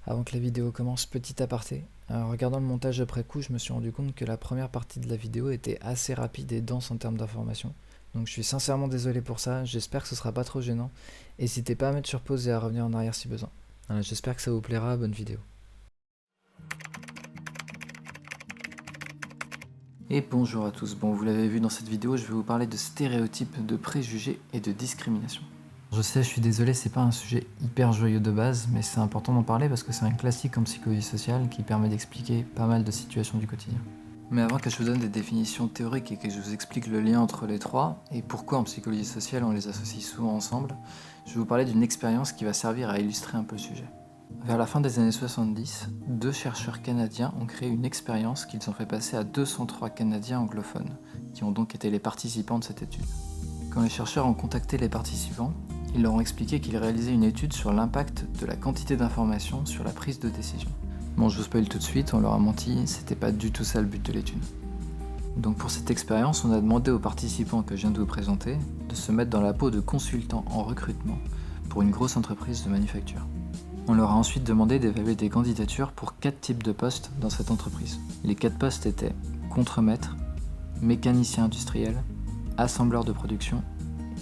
Avant que la vidéo commence, petit aparté. En regardant le montage après coup, je me suis rendu compte que la première partie de la vidéo était assez rapide et dense en termes d'informations. Donc je suis sincèrement désolé pour ça, j'espère que ce sera pas trop gênant. N'hésitez pas à mettre sur pause et à revenir en arrière si besoin. Voilà, j'espère que ça vous plaira, bonne vidéo. Et bonjour à tous, bon vous l'avez vu dans cette vidéo, je vais vous parler de stéréotypes, de préjugés et de discrimination. Je sais, je suis désolé, c'est pas un sujet hyper joyeux de base, mais c'est important d'en parler parce que c'est un classique en psychologie sociale qui permet d'expliquer pas mal de situations du quotidien. Mais avant que je vous donne des définitions théoriques et que je vous explique le lien entre les trois, et pourquoi en psychologie sociale on les associe souvent ensemble, je vais vous parler d'une expérience qui va servir à illustrer un peu le sujet. Vers la fin des années 70, deux chercheurs canadiens ont créé une expérience qu'ils ont fait passer à 203 Canadiens anglophones, qui ont donc été les participants de cette étude. Quand les chercheurs ont contacté les participants, ils leur ont expliqué qu'ils réalisaient une étude sur l'impact de la quantité d'informations sur la prise de décision. Bon, je vous spoil tout de suite, on leur a menti, c'était pas du tout ça le but de l'étude. Donc pour cette expérience, on a demandé aux participants que je viens de vous présenter de se mettre dans la peau de consultants en recrutement pour une grosse entreprise de manufacture. On leur a ensuite demandé d'évaluer des candidatures pour 4 types de postes dans cette entreprise. Les 4 postes étaient contremaître, mécanicien industriel, assembleur de production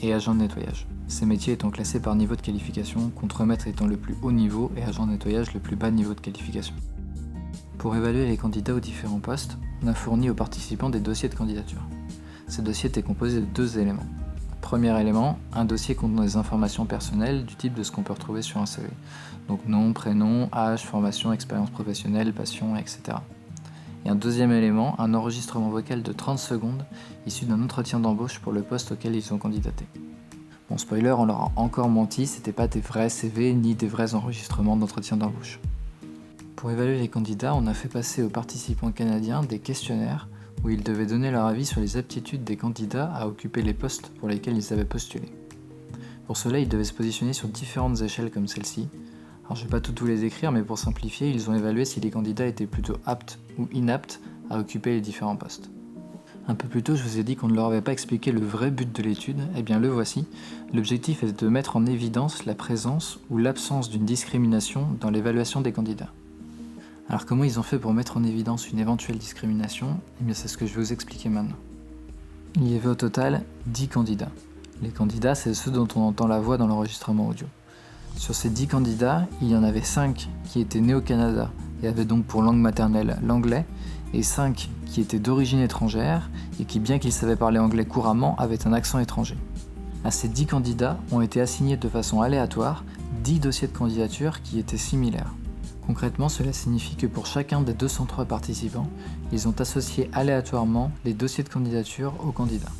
et agent de nettoyage. Ces métiers étant classés par niveau de qualification, contremaître étant le plus haut niveau et agent de nettoyage le plus bas niveau de qualification. Pour évaluer les candidats aux différents postes, on a fourni aux participants des dossiers de candidature. Ces dossiers étaient composés de 2 éléments. Premier élément, un dossier contenant des informations personnelles du type de ce qu'on peut retrouver sur un CV. Donc nom, prénom, âge, formation, expérience professionnelle, passion, etc. Et un deuxième élément, un enregistrement vocal de 30 secondes issu d'un entretien d'embauche pour le poste auquel ils ont candidaté. Bon, spoiler, on leur a encore menti, c'était pas des vrais CV ni des vrais enregistrements d'entretien d'embauche. Pour évaluer les candidats, on a fait passer aux participants canadiens des questionnaires où ils devaient donner leur avis sur les aptitudes des candidats à occuper les postes pour lesquels ils avaient postulé. Pour cela, ils devaient se positionner sur différentes échelles comme celle-ci. Alors je vais pas tout vous les écrire, mais pour simplifier, ils ont évalué si les candidats étaient plutôt aptes ou inaptes à occuper les différents postes. Un peu plus tôt, je vous ai dit qu'on ne leur avait pas expliqué le vrai but de l'étude, et bien le voici. L'objectif est de mettre en évidence la présence ou l'absence d'une discrimination dans l'évaluation des candidats. Alors comment ils ont fait pour mettre en évidence une éventuelle discrimination? Eh bien c'est ce que je vais vous expliquer maintenant. Il y avait au total 10 candidats. Les candidats, c'est ceux dont on entend la voix dans l'enregistrement audio. Sur ces 10 candidats, il y en avait 5 qui étaient nés au Canada et avaient donc pour langue maternelle l'anglais, et 5 qui étaient d'origine étrangère et qui, bien qu'ils savaient parler anglais couramment, avaient un accent étranger. À ces 10 candidats ont été assignés de façon aléatoire 10 dossiers de candidature qui étaient similaires. Concrètement, cela signifie que pour chacun des 203 participants, ils ont associé aléatoirement les dossiers de candidature aux candidats.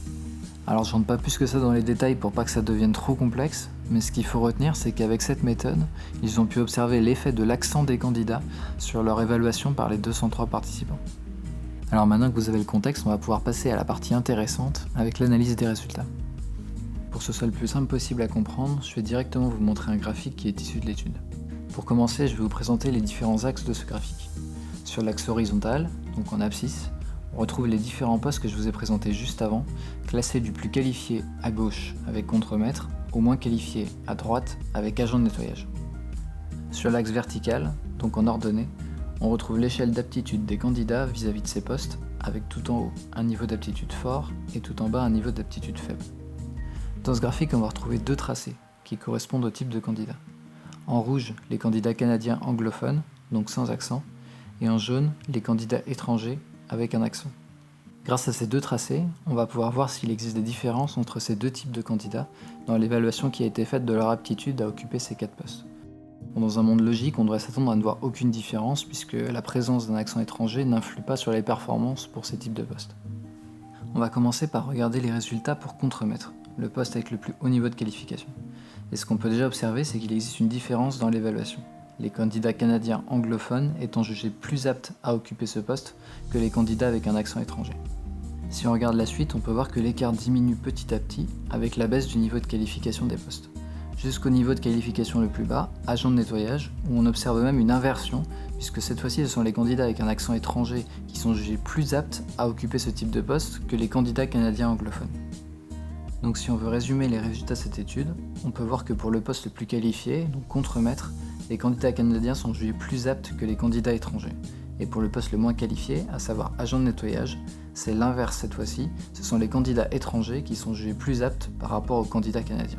Alors je rentre pas plus que ça dans les détails pour pas que ça devienne trop complexe, mais ce qu'il faut retenir, c'est qu'avec cette méthode, ils ont pu observer l'effet de l'accent des candidats sur leur évaluation par les 203 participants. Alors maintenant que vous avez le contexte, on va pouvoir passer à la partie intéressante avec l'analyse des résultats. Pour que ce soit le plus simple possible à comprendre, je vais directement vous montrer un graphique qui est issu de l'étude. Pour commencer, je vais vous présenter les différents axes de ce graphique. Sur l'axe horizontal, donc en abscisse, on retrouve les différents postes que je vous ai présentés juste avant, classés du plus qualifié à gauche avec contremaître, au moins qualifié à droite avec agent de nettoyage. Sur l'axe vertical, donc en ordonnée, on retrouve l'échelle d'aptitude des candidats vis-à-vis de ces postes, avec tout en haut un niveau d'aptitude fort et tout en bas un niveau d'aptitude faible. Dans ce graphique, on va retrouver 2 tracés qui correspondent au type de candidat. En rouge, les candidats canadiens anglophones, donc sans accent, et en jaune, les candidats étrangers avec un accent. Grâce à ces 2 tracés, on va pouvoir voir s'il existe des différences entre ces 2 types de candidats dans l'évaluation qui a été faite de leur aptitude à occuper ces 4 postes. Bon, dans un monde logique, on devrait s'attendre à ne voir aucune différence puisque la présence d'un accent étranger n'influe pas sur les performances pour ces types de postes. On va commencer par regarder les résultats pour contremaître, le poste avec le plus haut niveau de qualification. Et ce qu'on peut déjà observer, c'est qu'il existe une différence dans l'évaluation. Les candidats canadiens anglophones étant jugés plus aptes à occuper ce poste que les candidats avec un accent étranger. Si on regarde la suite, on peut voir que l'écart diminue petit à petit avec la baisse du niveau de qualification des postes. Jusqu'au niveau de qualification le plus bas, agent de nettoyage, où on observe même une inversion, puisque cette fois-ci ce sont les candidats avec un accent étranger qui sont jugés plus aptes à occuper ce type de poste que les candidats canadiens anglophones. Donc si on veut résumer les résultats de cette étude, on peut voir que pour le poste le plus qualifié, donc contremaître, Les candidats canadiens sont jugés plus aptes que les candidats étrangers. Et pour le poste le moins qualifié, à savoir agent de nettoyage, c'est l'inverse cette fois-ci, ce sont les candidats étrangers qui sont jugés plus aptes par rapport aux candidats canadiens.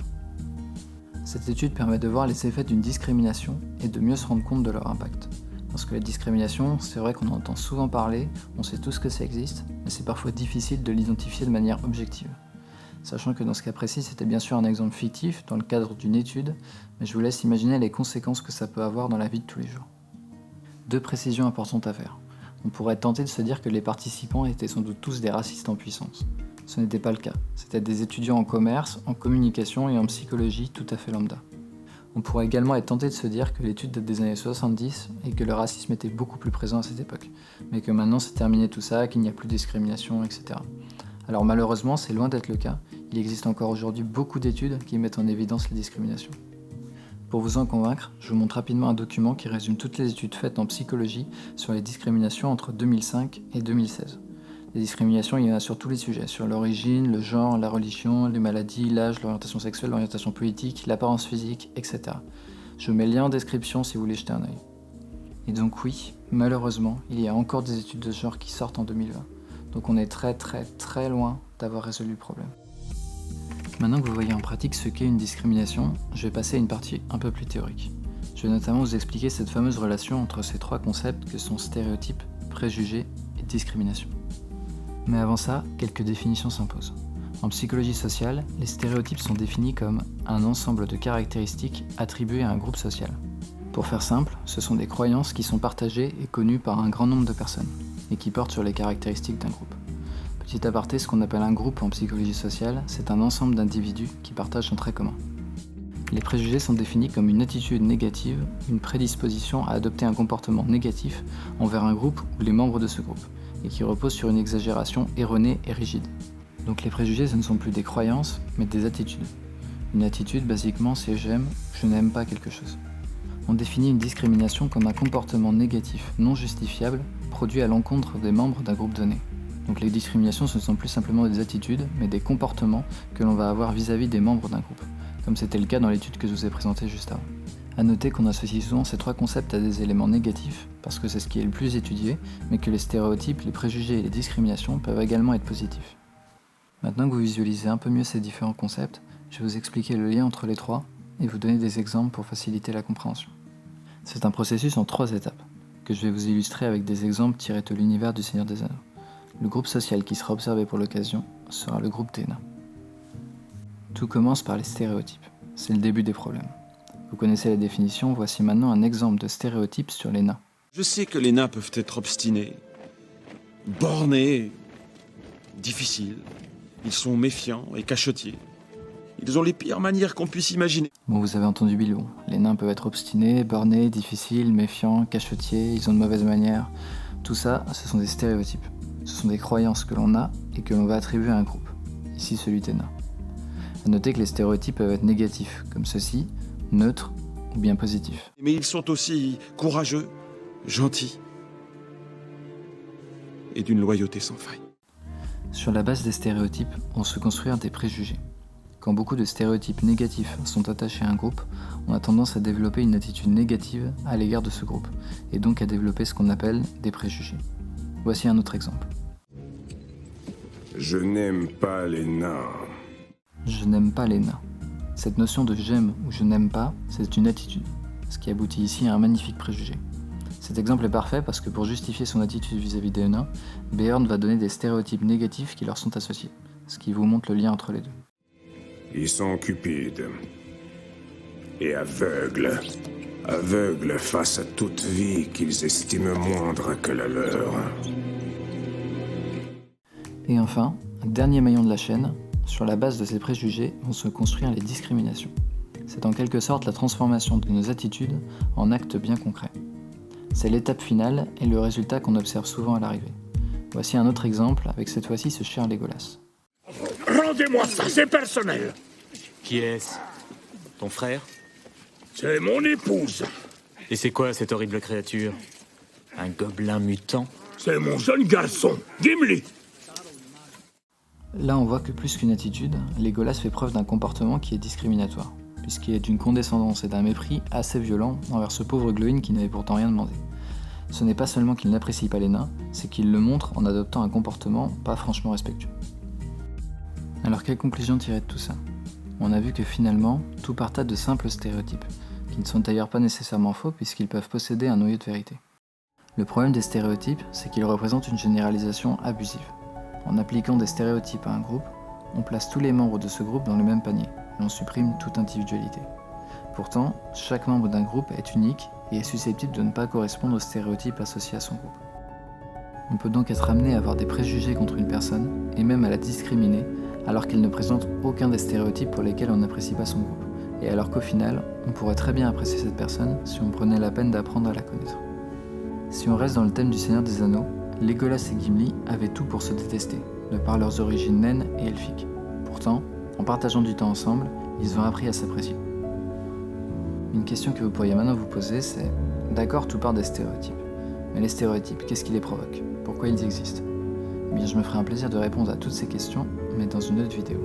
Cette étude permet de voir les effets d'une discrimination et de mieux se rendre compte de leur impact. Parce que la discrimination, c'est vrai qu'on en entend souvent parler, on sait tous que ça existe, mais c'est parfois difficile de l'identifier de manière objective. Sachant que dans ce cas précis, c'était bien sûr un exemple fictif dans le cadre d'une étude, mais je vous laisse imaginer les conséquences que ça peut avoir dans la vie de tous les jours. 2 précisions importantes à faire. On pourrait tenter de se dire que les participants étaient sans doute tous des racistes en puissance. Ce n'était pas le cas. C'était des étudiants en commerce, en communication et en psychologie tout à fait lambda. On pourrait également être tenté de se dire que l'étude date des années 70 et que le racisme était beaucoup plus présent à cette époque, mais que maintenant c'est terminé tout ça, qu'il n'y a plus de discrimination, etc. Alors malheureusement, c'est loin d'être le cas. Il existe encore aujourd'hui beaucoup d'études qui mettent en évidence les discriminations. Pour vous en convaincre, je vous montre rapidement un document qui résume toutes les études faites en psychologie sur les discriminations entre 2005 et 2016. Les discriminations, il y en a sur tous les sujets, sur l'origine, le genre, la religion, les maladies, l'âge, l'orientation sexuelle, l'orientation politique, l'apparence physique, etc. Je vous mets le lien en description si vous voulez jeter un œil. Et donc oui, malheureusement, il y a encore des études de ce genre qui sortent en 2020. Donc on est très loin d'avoir résolu le problème. Maintenant que vous voyez en pratique ce qu'est une discrimination, je vais passer à une partie un peu plus théorique. Je vais notamment vous expliquer cette fameuse relation entre ces 3 concepts que sont stéréotypes, préjugés et discrimination. Mais avant ça, quelques définitions s'imposent. En psychologie sociale, les stéréotypes sont définis comme un ensemble de caractéristiques attribuées à un groupe social. Pour faire simple, ce sont des croyances qui sont partagées et connues par un grand nombre de personnes, et qui portent sur les caractéristiques d'un groupe. Petit aparté, ce qu'on appelle un groupe en psychologie sociale, c'est un ensemble d'individus qui partagent un trait commun. Les préjugés sont définis comme une attitude négative, une prédisposition à adopter un comportement négatif envers un groupe ou les membres de ce groupe, et qui repose sur une exagération erronée et rigide. Donc les préjugés, ce ne sont plus des croyances, mais des attitudes. Une attitude, basiquement, c'est j'aime ou je n'aime pas quelque chose. On définit une discrimination comme un comportement négatif non justifiable produit à l'encontre des membres d'un groupe donné. Donc les discriminations, ce ne sont plus simplement des attitudes, mais des comportements que l'on va avoir vis-à-vis des membres d'un groupe, comme c'était le cas dans l'étude que je vous ai présentée juste avant. A noter qu'on associe souvent ces 3 concepts à des éléments négatifs, parce que c'est ce qui est le plus étudié, mais que les stéréotypes, les préjugés et les discriminations peuvent également être positifs. Maintenant que vous visualisez un peu mieux ces différents concepts, je vais vous expliquer le lien entre les 3 et vous donner des exemples pour faciliter la compréhension. C'est un processus en 3 étapes, que je vais vous illustrer avec des exemples tirés de l'univers du Seigneur des Anneaux. Le groupe social qui sera observé pour l'occasion sera le groupe des nains. Tout commence par les stéréotypes. C'est le début des problèmes. Vous connaissez la définition, voici maintenant un exemple de stéréotype sur les nains. Je sais que les nains peuvent être obstinés, bornés, difficiles. Ils sont méfiants et cachetiers. Ils ont les pires manières qu'on puisse imaginer. Bon, vous avez entendu Bilbon. Les nains peuvent être obstinés, bornés, difficiles, méfiants, cachetiers, ils ont de mauvaises manières. Tout ça, ce sont des stéréotypes. Ce sont des croyances que l'on a et que l'on va attribuer à un groupe. Ici, celui des nains. A noter que les stéréotypes peuvent être négatifs, comme ceci, neutres ou bien positifs. Mais ils sont aussi courageux, gentils et d'une loyauté sans faille. Sur la base des stéréotypes, on se construire des préjugés. Quand beaucoup de stéréotypes négatifs sont attachés à un groupe, on a tendance à développer une attitude négative à l'égard de ce groupe, et donc à développer ce qu'on appelle des préjugés. Voici un autre exemple. Je n'aime pas les nains. Je n'aime pas les nains. Cette notion de j'aime ou je n'aime pas, c'est une attitude, ce qui aboutit ici à un magnifique préjugé. Cet exemple est parfait parce que pour justifier son attitude vis-à-vis des nains, Beorn va donner des stéréotypes négatifs qui leur sont associés, ce qui vous montre le lien entre les deux. Ils sont cupides et aveugles. Aveugles face à toute vie qu'ils estiment moindre que la leur. Et enfin, dernier maillon de la chaîne, sur la base de ces préjugés vont se construire les discriminations. C'est en quelque sorte la transformation de nos attitudes en actes bien concrets. C'est l'étape finale et le résultat qu'on observe souvent à l'arrivée. Voici un autre exemple avec cette fois-ci ce cher Legolas. Rendez-moi ça, c'est personnel. Qui est-ce? Ton frère? C'est mon épouse. Et c'est quoi cette horrible créature? Un gobelin mutant? C'est mon jeune garçon, Gimli. Là on voit que plus qu'une attitude, Legolas fait preuve d'un comportement qui est discriminatoire. puisqu'il est d'une condescendance et d'un mépris assez violents envers ce pauvre Glowin qui n'avait pourtant rien demandé. Ce n'est pas seulement qu'il n'apprécie pas les nains, c'est qu'il le montre en adoptant un comportement pas franchement respectueux. Alors quelle conclusion tirer de tout ça ? On a vu que finalement, tout partait de simples stéréotypes, qui ne sont d'ailleurs pas nécessairement faux puisqu'ils peuvent posséder un noyau de vérité. Le problème des stéréotypes, c'est qu'ils représentent une généralisation abusive. En appliquant des stéréotypes à un groupe, on place tous les membres de ce groupe dans le même panier, et on supprime toute individualité. Pourtant, chaque membre d'un groupe est unique et est susceptible de ne pas correspondre aux stéréotypes associés à son groupe. On peut donc être amené à avoir des préjugés contre une personne, et même à la discriminer, alors qu'elle ne présente aucun des stéréotypes pour lesquels on n'apprécie pas son groupe, et alors qu'au final, on pourrait très bien apprécier cette personne si on prenait la peine d'apprendre à la connaître. Si on reste dans le thème du Seigneur des Anneaux, Legolas et Gimli avaient tout pour se détester, de par leurs origines naines et elfiques. Pourtant, en partageant du temps ensemble, ils ont appris à s'apprécier. Une question que vous pourriez maintenant vous poser, c'est d'accord, tout part des stéréotypes. Mais les stéréotypes, qu'est-ce qui les provoque ? Pourquoi ils existent ? Eh bien, je me ferai un plaisir de répondre à toutes ces questions, mais dans une autre vidéo.